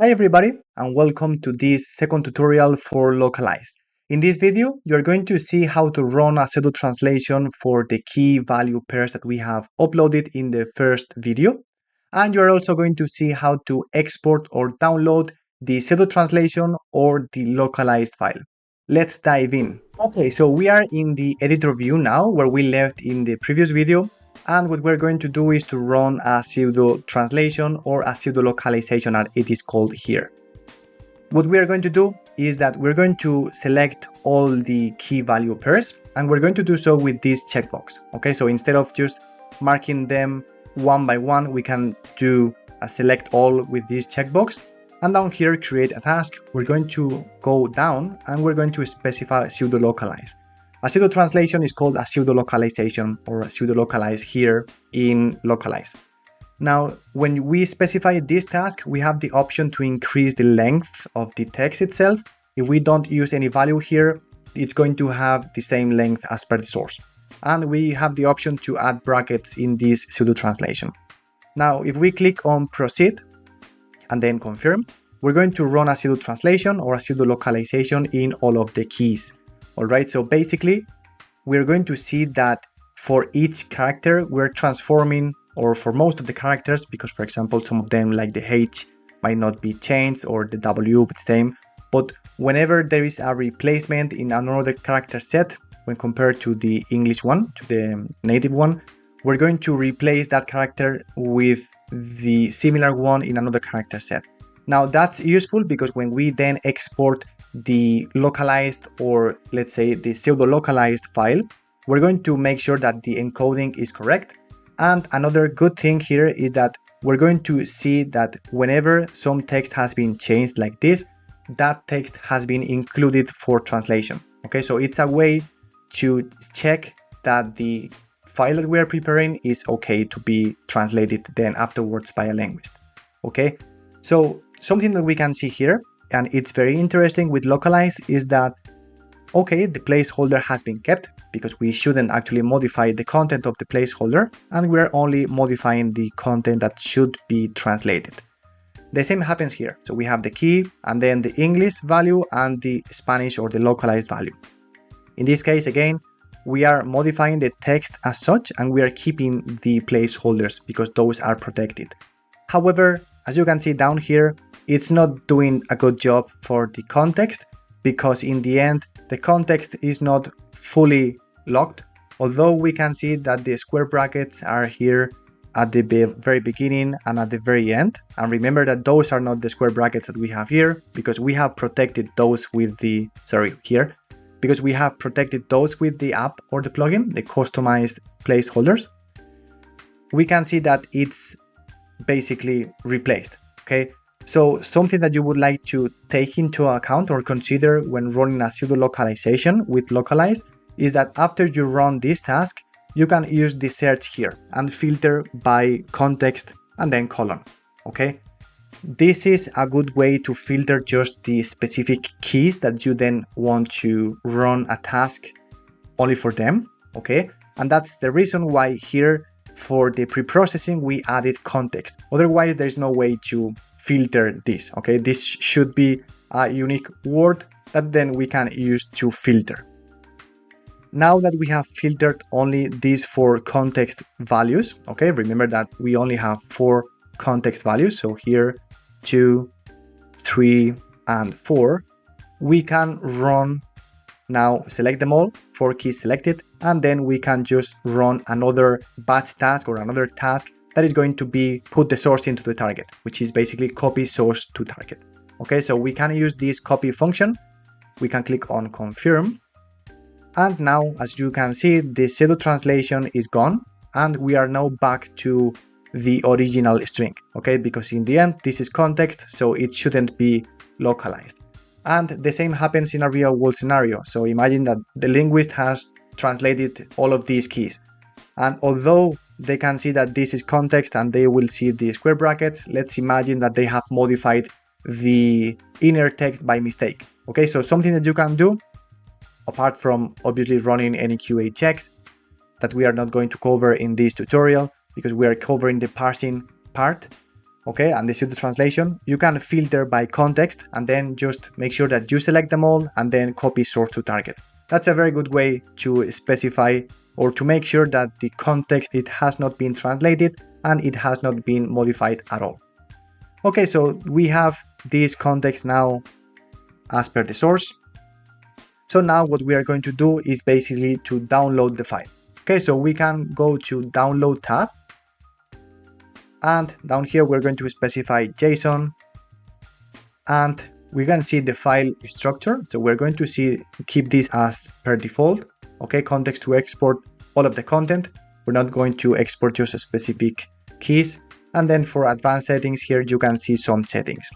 Hi everybody and welcome to this second tutorial for Localized. In this video, you're going to see how to run a pseudo translation for the key value pairs that we have uploaded in the first video. And you're also going to see how to export or download the pseudo translation or the localized file. Let's dive in. Okay, so we are in the editor view now where we left in the previous video. And what we're going to do is to run a pseudo translation or a pseudo localization as it is called here. What we are going to do is that we're going to select all the key value pairs and we're going to do so with this checkbox. Okay, so instead of just marking them one by one, we can do a select all with this checkbox. And down here, create a task. We're going to go down and we're going to specify pseudo localize. A pseudo translation is called a pseudo localization or a pseudo localize here in Lokalise. Now, when we specify this task, we have the option to increase the length of the text itself. If we don't use any value here, it's going to have the same length as per the source. And we have the option to add brackets in this pseudo translation. Now, if we click on proceed and then confirm, we're going to run a pseudo translation or a pseudo localization in all of the keys. Alright, so basically, we're going to see that for each character, we're transforming, or for most of the characters, because for example, some of them like the H might not be changed or the W but same, but whenever there is a replacement in another character set, when compared to the English one, to the native one, we're going to replace that character with the similar one in another character set. Now that's useful because when we then export the localized or let's say the pseudo localized file, we're going to make sure that the encoding is correct. And another good thing here is that we're going to see that whenever some text has been changed like this, that text has been included for translation. Okay, so it's a way to check that the file that we are preparing is okay to be translated then afterwards by a linguist. Okay, so something that we can see here, and it's very interesting with localized, is that okay, the placeholder has been kept because we shouldn't actually modify the content of the placeholder and we're only modifying the content that should be translated. The same happens here. So we have the key and then the English value and the Spanish or the localized value. In this case, again, we are modifying the text as such and we are keeping the placeholders because those are protected. However, as you can see down here, it's not doing a good job for the context because in the end, the context is not fully locked, although we can see that the square brackets are here at the very beginning and at the very end. And remember that those are not the square brackets that we have here because we have protected those with the, because we have protected those with the app or the plugin, the customized placeholders. We can see that it's basically replaced, okay? So something that you would like to take into account or consider when running a pseudo localization with Lokalise is that after you run this task, you can use the search here and filter by context and then colon, okay? This is a good way to filter just the specific keys that you then want to run a task only for them, okay? And that's the reason why here for the pre-processing we added context. Otherwise, there's no way to filter this, okay? This should be a unique word that then we can use to filter. Now that we have filtered only these 4 context values, okay? Remember that we only have 4 context values. So here, 2, 3, and 4. We can run now, select them all, 4 keys selected, and then we can just run another batch task or another task that is going to be put the source into the target, which is basically copy source to target. Okay, so we can use this copy function. We can click on confirm. And now, as you can see, the pseudo translation is gone and we are now back to the original string, okay? Because in the end, this is context, so it shouldn't be localized. And the same happens in a real world scenario. So imagine that the linguist has translated all of these keys. And although they can see that this is context and they will see the square brackets, let's imagine that they have modified the inner text by mistake. Okay, so something that you can do, apart from obviously running any QA checks that we are not going to cover in this tutorial because we are covering the parsing part, okay, and the pseudo translation, you can filter by context and then just make sure that you select them all and then copy source to target. That's a very good way to specify or to make sure that the context, it has not been translated and it has not been modified at all. Okay, so we have this context now as per the source. So now what we are going to do is basically to download the file. Okay, so we can go to download tab, and down here we're going to specify JSON, and we can see the file structure. So we're going to keep this as per default. Okay, context to export all of the content. We're not going to export just specific keys. And then for advanced settings here, you can see some settings.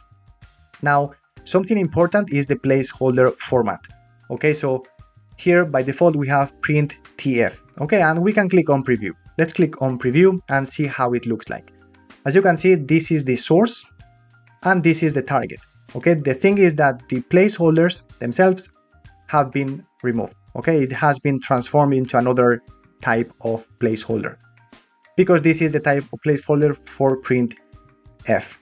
Now, something important is the placeholder format. Okay, so here by default we have print TF. Okay, and we can click on preview. Let's click on preview and see how it looks like. As you can see, this is the source and this is the target. Okay, the thing is that the placeholders themselves have been removed. Okay, it has been transformed into another type of placeholder because this is the type of placeholder for print F.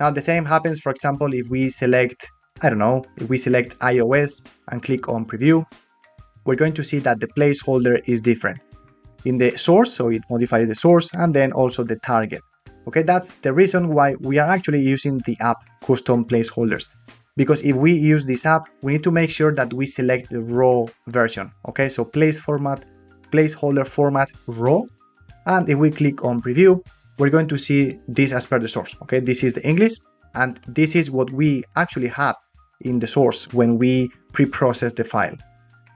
Now the same happens, for example, if we select, I don't know, if we select iOS and click on preview, we're going to see that the placeholder is different in the source, so it modifies the source and then also the target. Okay, that's the reason why we are actually using the app custom placeholders. Because if we use this app, we need to make sure that we select the raw version. Okay, so placeholder format raw. And if we click on preview, we're going to see this as per the source. Okay, this is the English, and this is what we actually had in the source when we pre-process the file.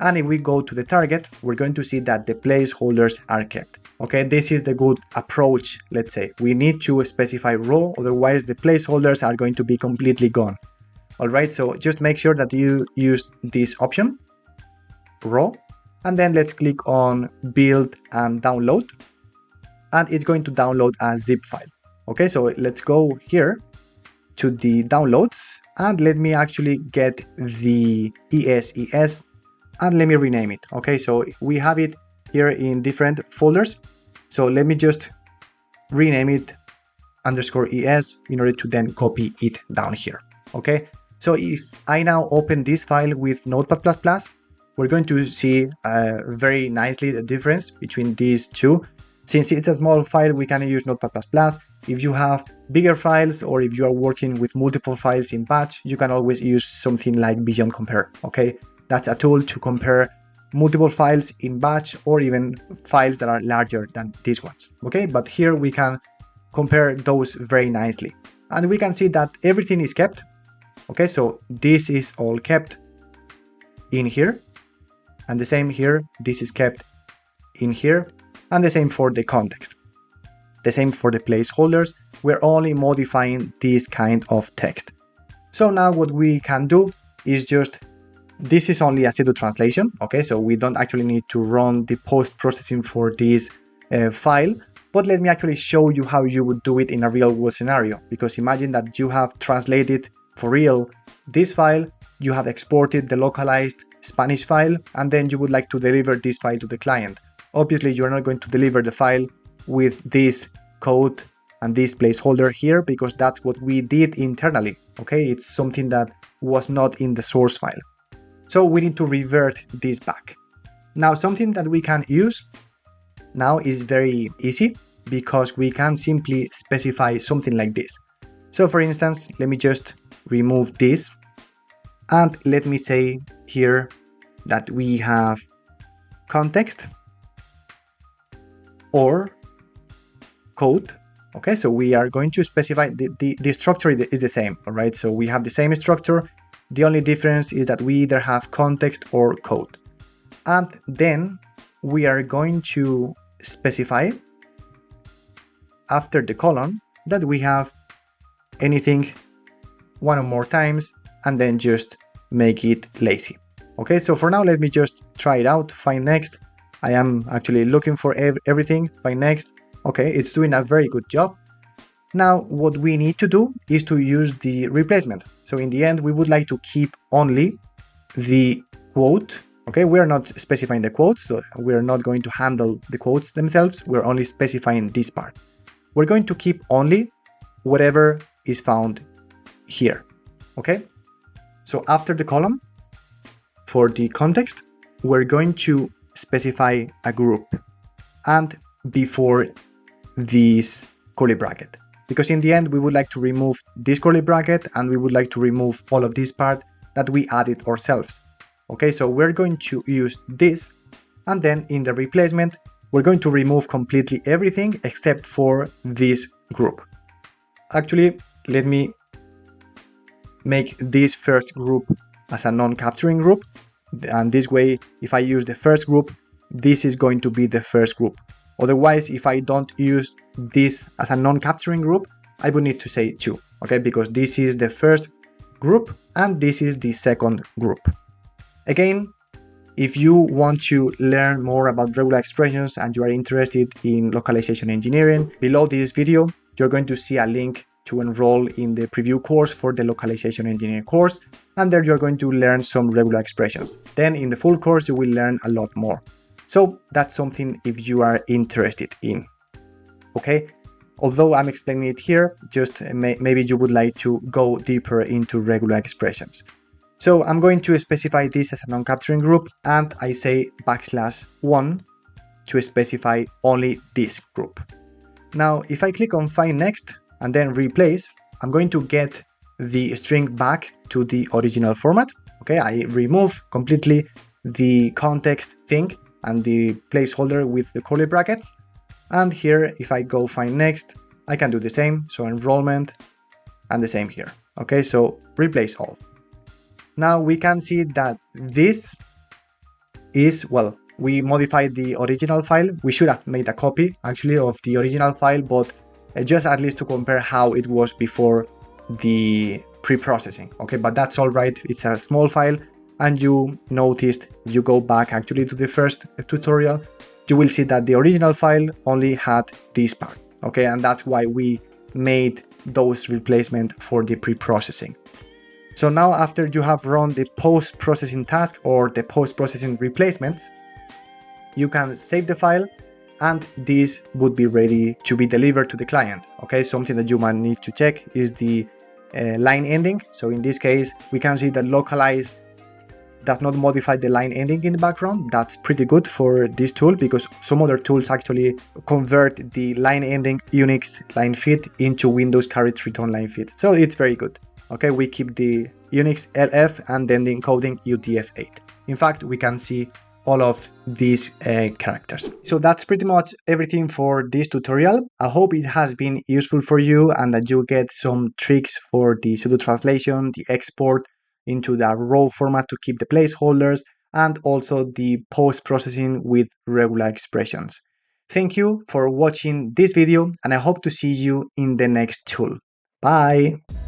And if we go to the target, we're going to see that the placeholders are kept. Okay, this is the good approach, let's say. We need to specify raw, otherwise the placeholders are going to be completely gone. Alright, so just make sure that you use this option, raw, and then let's click on build and download. And it's going to download a zip file. Okay, so let's go here to the downloads and let me actually get the ES and let me rename it. Okay, so we have it here in different folders. So let me just rename it _ES in order to then copy it down here. Okay, so if I now open this file with Notepad++, we're going to see very nicely the difference between these two. Since it's a small file, we can use Notepad++. If you have bigger files or if you are working with multiple files in batch, you can always use something like Beyond Compare. Okay, that's a tool to compare multiple files in batch or even files that are larger than these ones. Okay, but here we can compare those very nicely. And we can see that everything is kept. Okay, so this is all kept in here. And the same here, this is kept in here. And the same for the context. The same for the placeholders. We're only modifying this kind of text. So now what we can do is just, this is only a pseudo translation. Okay, so we don't actually need to run the post-processing for this file. But let me actually show you how you would do it in a real world scenario. Because imagine that you have translated for real this file, you have exported the localized Spanish file, and then you would like to deliver this file to the client. Obviously, you're not going to deliver the file with this code and this placeholder here because that's what we did internally. Okay, it's something that was not in the source file. So we need to revert this back. Now, something that we can use now is very easy because we can simply specify something like this. So for instance, let me just remove this and let me say here that we have context or code. Okay, so we are going to specify the structure is the same. All right, so we have the same structure. The only difference is that we either have context or code. And then we are going to specify after the colon that we have anything one or more times and then just make it lazy. Okay, so for now, let me just try it out. Find next. I am actually looking for everything. Find next. Okay, it's doing a very good job. Now, what we need to do is to use the replacement. So in the end, we would like to keep only the quote. Okay, we're not specifying the quotes, so we're not going to handle the quotes themselves. We're only specifying this part. We're going to keep only whatever is found here. Okay, so after the column, for the context, we're going to specify a group, and before this curly bracket, because in the end we would like to remove this curly bracket and we would like to remove all of this part that we added ourselves. Okay, so we're going to use this, and then in the replacement we're going to remove completely everything except for this group. Actually, let me make this first group as a non-capturing group, and this way if I use the first group, this is going to be the first group. Otherwise, if I don't use this as a non-capturing group, I would need to say 2, okay, because this is the first group and this is the second group. Again, if you want to learn more about regular expressions and you are interested in localization engineering, below this video you're going to see a link to enroll in the preview course for the localization engineering course, and there you're going to learn some regular expressions. Then in the full course you will learn a lot more. So that's something if you are interested in. Okay, although I'm explaining it here, just maybe you would like to go deeper into regular expressions. So I'm going to specify this as a non-capturing group, and I say \1 to specify only this group. Now if I click on find next and then replace, I'm going to get the string back to the original format. Okay, I remove completely the context thing and the placeholder with the curly brackets, and here if I go find next, I can do the same, so enrollment and the same here. Okay, so replace all. Now we can see that this is, well, we modified the original file. We should have made a copy actually of the original file, but just at least to compare how it was before the pre-processing. Okay, but that's all right, it's a small file, and you noticed, if you go back actually to the first tutorial, you will see that the original file only had this part. Okay, and that's why we made those replacements for the pre-processing. So now after you have run the post-processing task or the post-processing replacements, you can save the file, and this would be ready to be delivered to the client. Okay, something that you might need to check is the line ending. So in this case, we can see that Lokalise does not modify the line ending in the background. That's pretty good for this tool, because some other tools actually convert the line ending Unix line feed into Windows carriage return line feed. So it's very good. Okay, we keep the Unix LF and then the encoding UTF-8. In fact, we can see all of these characters. So that's pretty much everything for this tutorial. I hope it has been useful for you and that you get some tricks for the pseudo translation, the export into the raw format to keep the placeholders, and also the post-processing with regular expressions. Thank you for watching this video, and I hope to see you in the next tool. Bye!